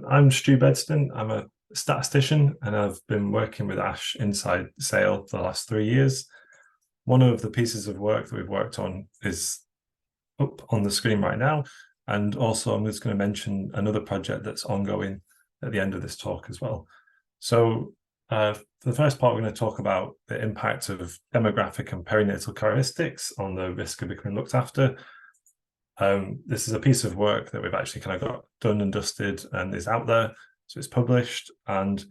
I'm Stu Bedston. I'm a statistician and I've been working with Ash inside Sale for the last 3 years. One of the pieces of work that we've worked on is up on the screen right now. And also I'm just going to mention another project that's ongoing at the end of this talk as well. So for the first part, we're going to talk about the impact of demographic and perinatal characteristics on the risk of becoming looked after. This is a piece of work that we've actually kind of got done and dusted and is out there. So it's published. And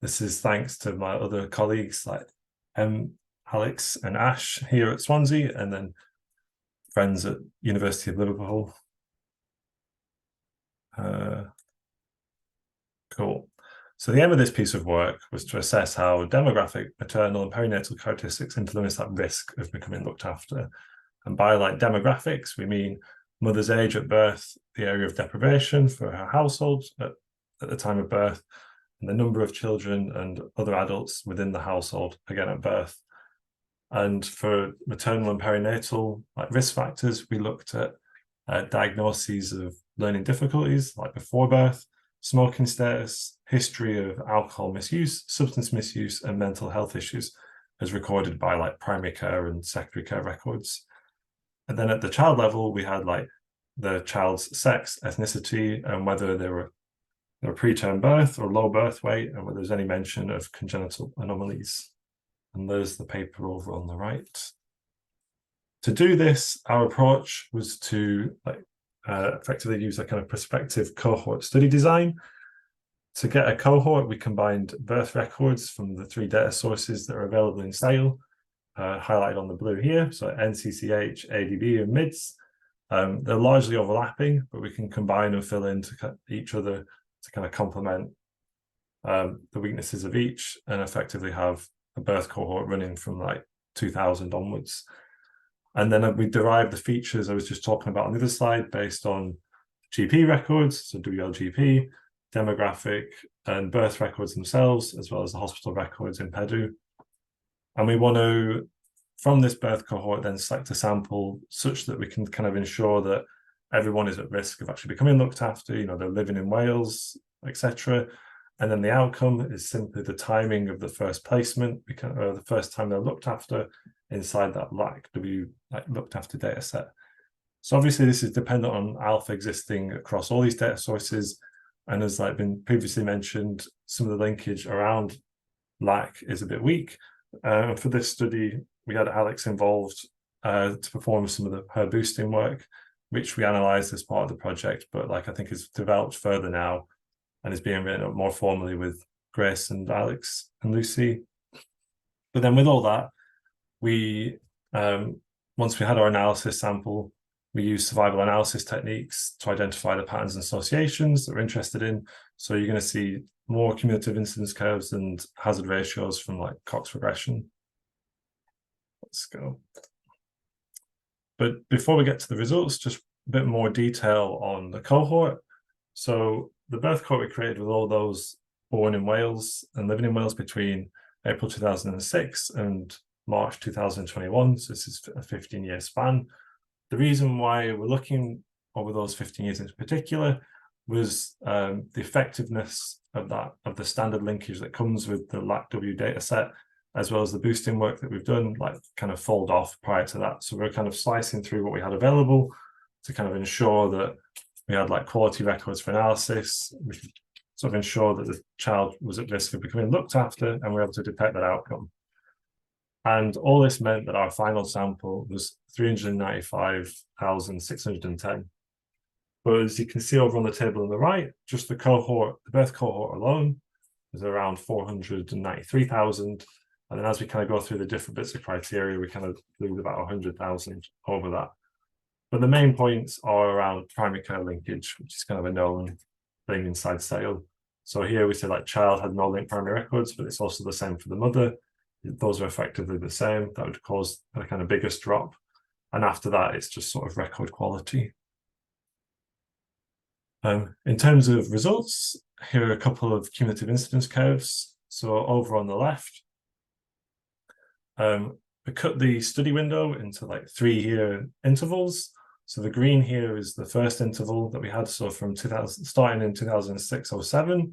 this is thanks to my other colleagues like Alex and Ash here at Swansea, and then friends at University of Liverpool. Cool. So the aim of this piece of work was to assess how demographic, maternal and perinatal characteristics influence that risk of becoming looked after. And by like demographics, we mean mother's age at birth, the area of deprivation for her household at the time of birth, and the number of children and other adults within the household, again at birth. And for maternal and perinatal like risk factors, we looked at diagnoses of learning difficulties like before birth, smoking status, history of alcohol misuse, substance misuse, and mental health issues as recorded by like primary care and secondary care records. And then at the child level, we had like the child's sex, ethnicity, and whether they were preterm birth or low birth weight, and whether there's any mention of congenital anomalies. And there's the paper over on the right. To do this, our approach was to effectively use a kind of prospective cohort study design. To get a cohort, we combined birth records from the 3 data sources that are available in Sale, highlighted on the blue here, so NCCH, ADB, and MIDS. They're largely overlapping, but we can combine and fill into each other to kind of complement the weaknesses of each, and effectively have a birth cohort running from like 2000 onwards. And then we derived the features I was just talking about on the other slide based on GP records, so WLGP, demographic and birth records themselves, as well as the hospital records in PEDU. And we want to, from this birth cohort, then select a sample such that we can kind of ensure that everyone is at risk of actually becoming looked after, you know, they're living in Wales, etc. And then the outcome is simply the timing of the first placement, the first time they're looked after inside that looked after data set. So obviously this is dependent on alpha existing across all these data sources. And as like been previously mentioned, some of the linkage around lack is a bit weak. For this study, we had Alex involved to perform some of her boosting work, which we analysed as part of the project, but like I think is developed further now and is being written up more formally with Grace and Alex and Lucy. But then with all that, we, once we had our analysis sample, we used survival analysis techniques to identify the patterns and associations that we're interested in. So you're going to see more cumulative incidence curves and hazard ratios from like Cox regression. Let's go. But before we get to the results, just a bit more detail on the cohort. So the birth cohort we created with all those born in Wales and living in Wales between April 2006 and March 2021. So this is a 15-year span. The reason why we're looking over those 15 years in particular was the effectiveness of the standard linkage that comes with the LACW data set, as well as the boosting work that we've done, like kind of fold off prior to that. So we're kind of slicing through what we had available to kind of ensure that we had like quality records for analysis. We could sort of ensure that the child was at risk of becoming looked after, and we're able to detect that outcome. And all this meant that our final sample was 395,610. But as you can see over on the table on the right, just the birth cohort alone is around 493,000. And then as we kind of go through the different bits of criteria, we kind of lose about 100,000 over that. But the main points are around primary care linkage, which is kind of a known thing inside Sale. So here we say like child had no linked primary records, but it's also the same for the mother. Those are effectively the same. That would cause a kind of biggest drop. And after that, it's just sort of record quality. In terms of results, here are a couple of cumulative incidence curves. So over on the left, we cut the study window into like 3-year intervals. So the green here is the first interval that we had. So from 2000, starting in 2006-07,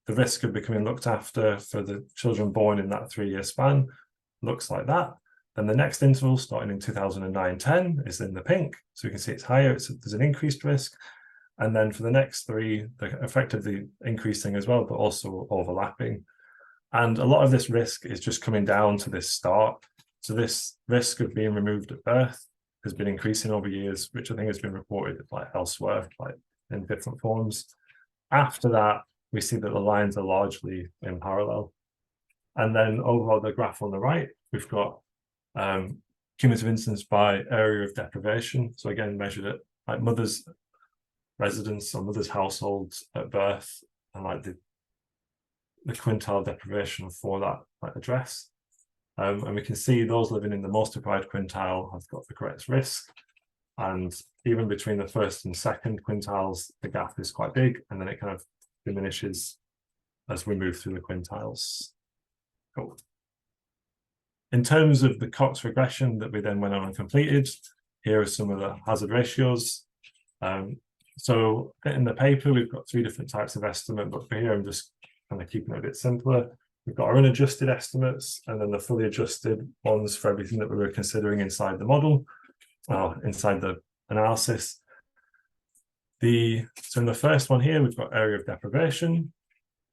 the risk of becoming looked after for the children born in that 3-year span looks like that. Then the next interval starting in 2009-10 is in the pink. So you can see it's higher, there's an increased risk. And then for the next 3, they're effectively increasing as well, but also overlapping. And a lot of this risk is just coming down to this start. So this risk of being removed at birth has been increasing over years, which I think has been reported like elsewhere, like in different forms. After that, we see that the lines are largely in parallel. And then over the graph on the right, we've got cumulative incidence by area of deprivation. So again, measured at like mother's residence or mother's households at birth, and like the quintile deprivation for that like address. And we can see those living in the most deprived quintile have got the greatest risk. And even between the first and second quintiles, the gap is quite big, and then it kind of diminishes as we move through the quintiles. Cool. In terms of the Cox regression that we then went on and completed, here are some of the hazard ratios. So in the paper, we've got 3 different types of estimate, but for here, I'm just kind of keeping it a bit simpler. We've got our unadjusted estimates and then the fully adjusted ones for everything that we were considering inside the model, inside the analysis. So in the first one here, we've got area of deprivation,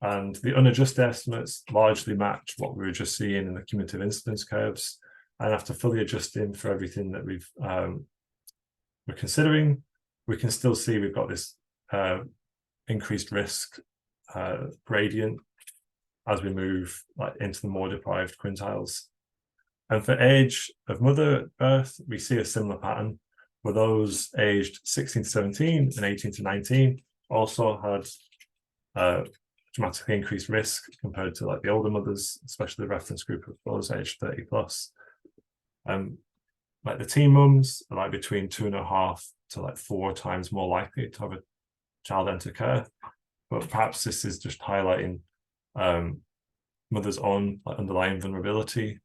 and the unadjusted estimates largely match what we were just seeing in the cumulative incidence curves. And after fully adjusting for everything that we're considering, we can still see we've got this increased risk gradient as we move like into the more deprived quintiles. And for age of mother at birth, we see a similar pattern, where those aged 16 to 17 and 18 to 19 also had dramatically increased risk compared to like the older mothers, especially the reference group of those aged 30 plus. Like the teen mums are like between 2.5 to like 4 times more likely to have a child enter care. But perhaps this is just highlighting mothers' own like underlying vulnerability.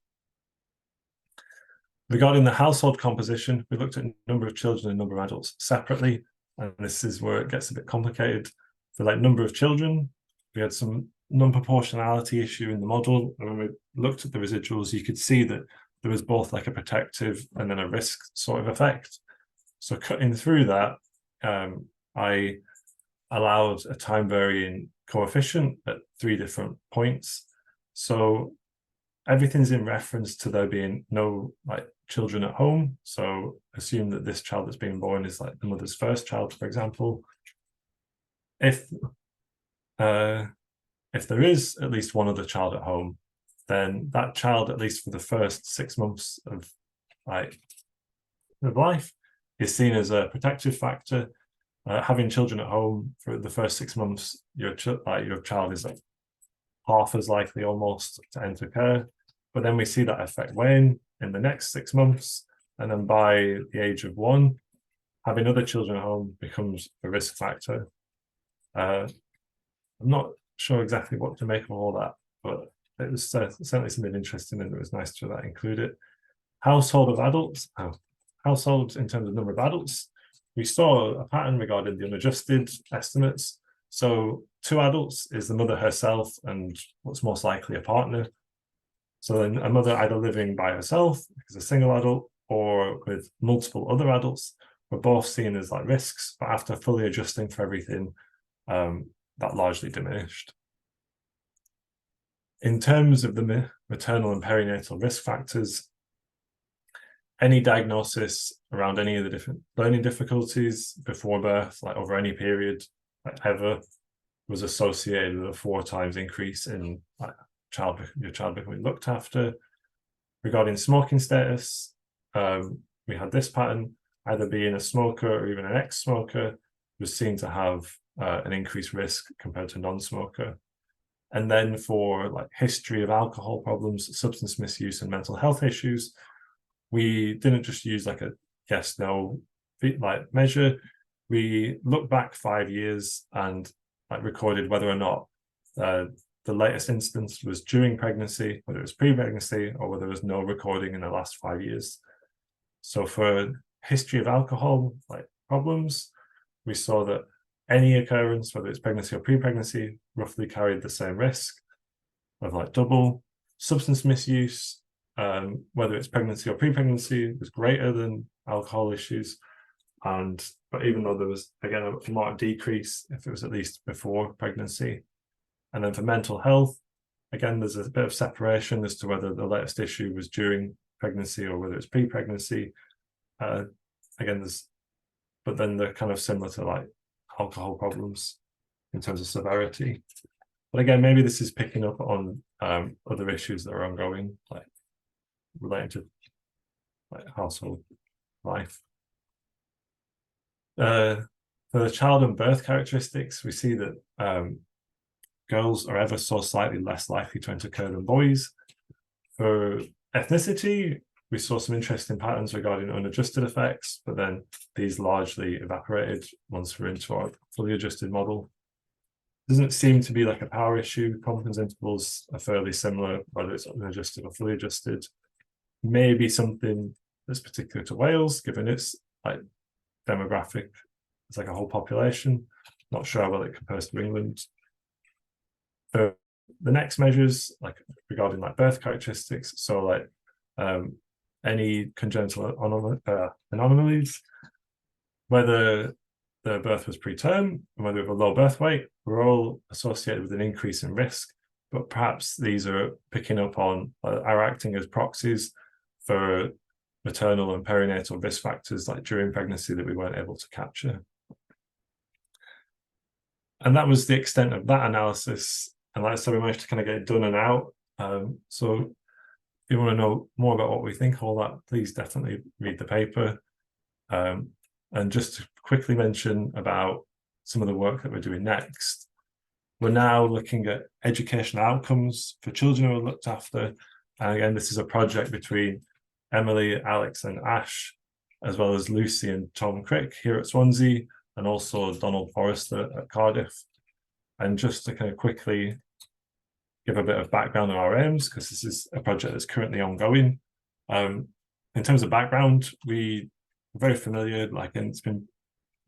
Regarding the household composition, we looked at number of children and number of adults separately, and this is where it gets a bit complicated. For like number of children, we had some non-proportionality issue in the model, and when we looked at the residuals, you could see that there was both like a protective and then a risk sort of effect. So cutting through that, I allowed a time varying coefficient at 3 different points. So everything's in reference to there being no like children at home. So assume that this child that's being born is like the mother's first child, for example. If there is at least one other child at home, then that child, at least for the first 6 months of life, is seen as a protective factor. Having children at home for the first 6 months, your child is like half as likely almost to enter care. But then we see that effect wane in the next 6 months, and then by the age of 1, having other children at home becomes a risk factor. I'm not sure exactly what to make of all that, but it was certainly something interesting, and it was nice to include it. Households in terms of number of adults, we saw a pattern regarding the unadjusted estimates. So 2 adults is the mother herself and what's most likely a partner. So then a mother either living by herself as a single adult or with multiple other adults were both seen as like risks, but after fully adjusting for everything, that largely diminished. In terms of the maternal and perinatal risk factors, any diagnosis around any of the different learning difficulties before birth, like over any period, like ever, was associated with a 4 times increase in like your child becoming looked after. Regarding smoking status, we had this pattern, either being a smoker or even an ex-smoker was seen to have an increased risk compared to non-smoker. And then for like history of alcohol problems, substance misuse, and mental health issues, we didn't just use like a yes/no like measure. We looked back 5 years and like recorded whether or not the latest instance was during pregnancy, whether it was pre-pregnancy, or whether there was no recording in the last 5 years. So for history of alcohol problems, we saw that any occurrence, whether it's pregnancy or pre-pregnancy, roughly carried the same risk of double. Substance misuse, whether it's pregnancy or pre-pregnancy, was greater than alcohol issues. But even though there was, again, a marked decrease if it was at least before pregnancy. And then for mental health, again, there's a bit of separation as to whether the latest issue was during pregnancy or whether it's pre-pregnancy. But then they're kind of similar to alcohol problems in terms of severity. But again, maybe this is picking up on other issues that are ongoing, related to household life. For the child and birth characteristics, we see that girls are ever so slightly less likely to occur than boys. For ethnicity, we saw some interesting patterns regarding unadjusted effects, but then these largely evaporated once we're into our fully adjusted model. Doesn't seem to be like a power issue. Confidence intervals are fairly similar, whether it's unadjusted or fully adjusted. Maybe something that's particular to Wales, given its demographic, it's like a whole population. Not sure how well it compares to England. For the next measures, regarding birth characteristics, so any congenital anomalies, whether the birth was preterm and whether we have a low birth weight, were all associated with an increase in risk. But perhaps these are picking up on, are acting as proxies for maternal and perinatal risk factors during pregnancy that we weren't able to capture. And that was the extent of that analysis. And like I said, we managed to kind of get it done and out. So if you want to know more about what we think of all that, please definitely read the paper. And just to quickly mention about some of the work that we're doing next. We're now looking at educational outcomes for children who are looked after. And again, this is a project between Emily, Alex, and Ash, as well as Lucy and Tom Crick here at Swansea, and also Donald Forrester at Cardiff. And just to kind of quickly give a bit of background on our aims, because this is a project that's currently ongoing. In terms of background, we're very familiar, and it's been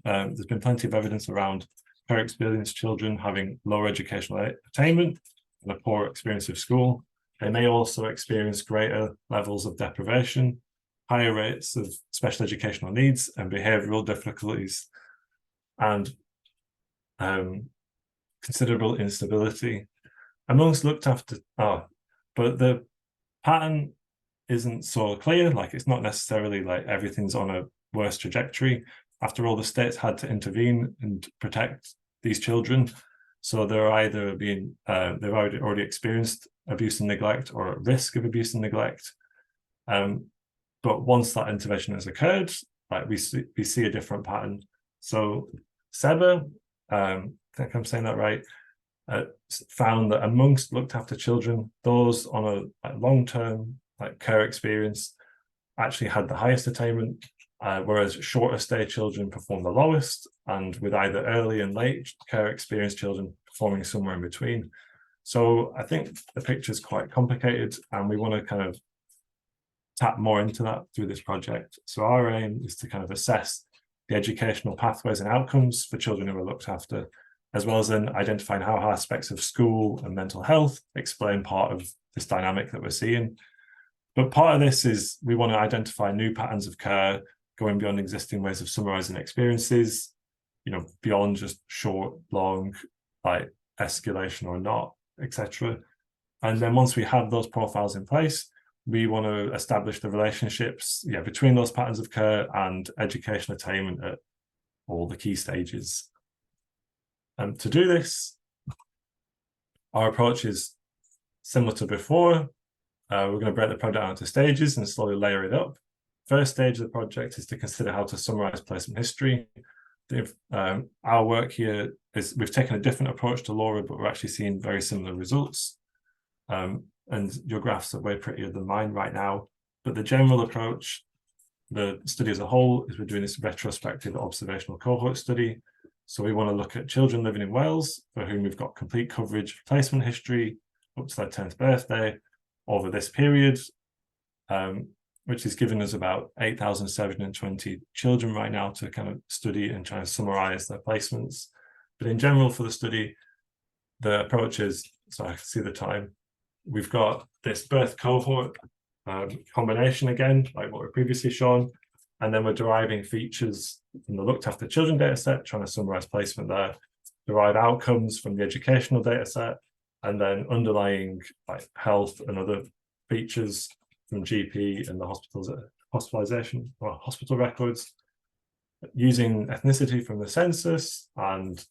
there's been plenty of evidence around care experienced children having lower educational attainment and a poor experience of school. They may also experience greater levels of deprivation, higher rates of special educational needs and behavioural difficulties, and considerable instability amongst looked after. But the pattern isn't so clear. It's not necessarily everything's on a worse trajectory. After all, the states had to intervene and protect these children, so they're either being they've already experienced abuse and neglect or at risk of abuse and neglect. But once that intervention has occurred, we see a different pattern. So SEBA, I think I'm saying that right, found that amongst looked after children, those on a long-term care experience actually had the highest attainment, whereas shorter stay children performed the lowest, and with either early and late care experienced children performing somewhere in between. So I think the picture is quite complicated, and we want to kind of tap more into that through this project. So our aim is to kind of assess the educational pathways and outcomes for children who are looked after, as well as then identifying how aspects of school and mental health explain part of this dynamic that we're seeing. But part of this is we want to identify new patterns of care, going beyond existing ways of summarizing experiences, beyond just short, long, escalation or not, etc. And then once we have those profiles in place, we want to establish the relationships between those patterns of care and educational attainment at all the key stages. And to do this, our approach is similar to before. We're going to break the project down into stages and slowly layer it up. First stage of the project is to consider how to summarize placement history. Our work here is we've taken a different approach to Laura, but we're actually seeing very similar results. And your graphs are way prettier than mine right now. But the general approach, the study as a whole, is we're doing this retrospective observational cohort study. So we want to look at children living in Wales for whom we've got complete coverage of placement history up to their 10th birthday over this period. which is giving us about 8,720 children right now to kind of study and try and summarize their placements. But in general for the study, the approach is, so I can see the time, we've got this birth cohort combination again, like what we've previously shown, and then we're deriving features from the looked after children data set, trying to summarize placement there, derive outcomes from the educational data set, and then underlying like health and other features from GP and the hospitalization or hospital records, using ethnicity from the census and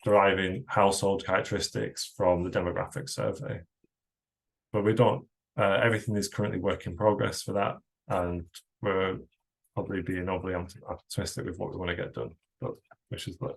deriving household characteristics from the demographic survey. But we don't, everything is currently work in progress for that, and we're probably being overly optimistic with what we want to get done, but wish us luck.